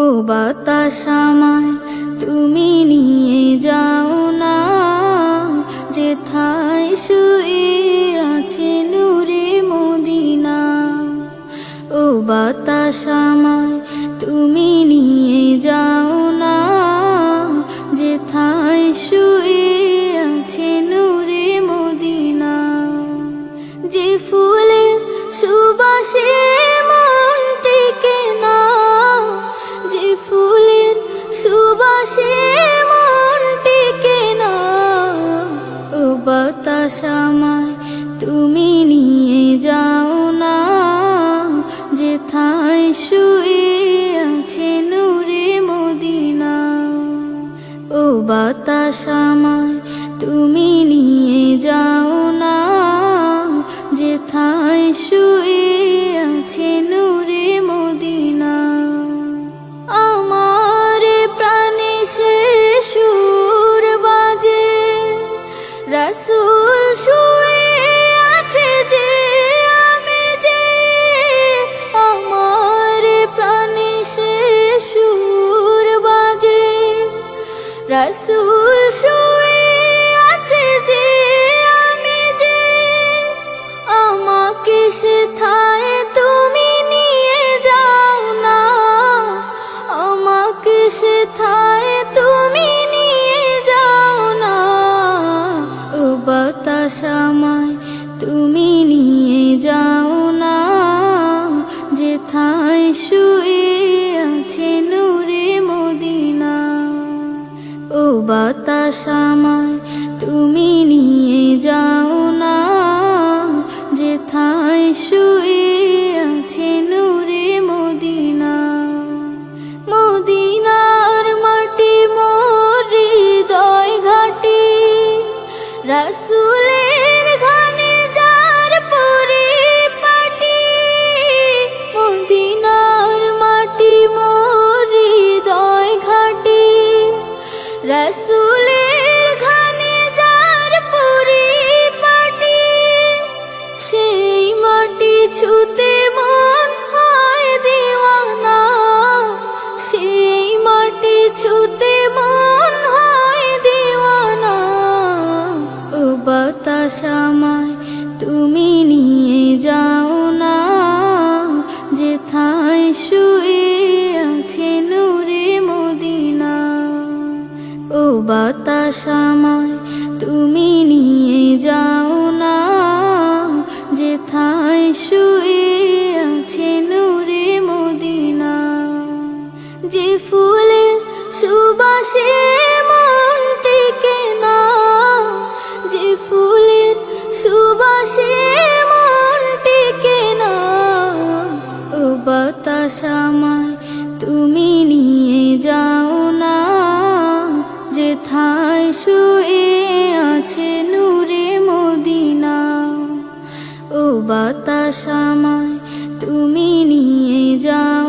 ও বাতাস আমায় তুমি নিয়ে যাও না, যেথায় শুয়ে আছে নূরে মদিনা। ও বাতাস আমায় তুমি নিয়ে যাও না, যেথায় শুয়ে আছে নূরে মদিনা। যে ফুলের সুবাসে মন টেকে না, যে ফুলের সুবাসে মন টেকে না। ও বাতাস আমায় তুমি নিয়ে যাও না, যেথায় শুয়ে আছে নূরে মদিনা। ও বাতাস আমায় তুমি নিয়ে যাও না, যেথায় শুয়ে আছে নূরে মদিনা। আমার প্রাণে সে সুর বাজে, রাসূল শুয়ে আছে যে আমি যে। আমার প্রাণে সে সুর বাজে, রাসূল শুয়ে আছে যে আমি যে। আমাকে সেথায় তুমি নিয়ে যাও না, আমাকে সেথায় তুমি নিয়ে যাও না। ও বাতাস আমায় তুমি নিয়ে যাও না, যেথায় শুয়ে আছে নূরে মদিনা। ও বাতাস আমায় তুমি নিয়ে যাও না, যেথায় শুয়ে আছে নূরে মদিনা। মদিনার মাটি মোর হৃদয় ঘাটি, রাসূলের ঘানে যার পরিপাটি। মদিনার মাটি মোর হৃদয় ঘাটি, রাসূলের ঘানে যার পরিপাটি। সেই মাটি ছুতে মন হয় দিওয়ানা, সেই মাটি ছুতে মন হয় দিওয়ানা। ও বাতাস আমায় তুমি নিয়ে যাও না, যেথায় শুয়ে আছে নূরে মদিনা। ও বাতাস আমায় তুমি নিয়ে যাও না, যেথায় শুয়ে আছে নূরে মদিনা। যে ফুলের সুবাসে মন টেকে না, যে ফুলের সুবাসে মন টেকে না। ও বাতাস আমায় তুমি নিয়ে যাও না, যেথায় শুয়ে আছে নূরে মদিনা। ও বাতাস আমায় তুমি নিয়ে যাও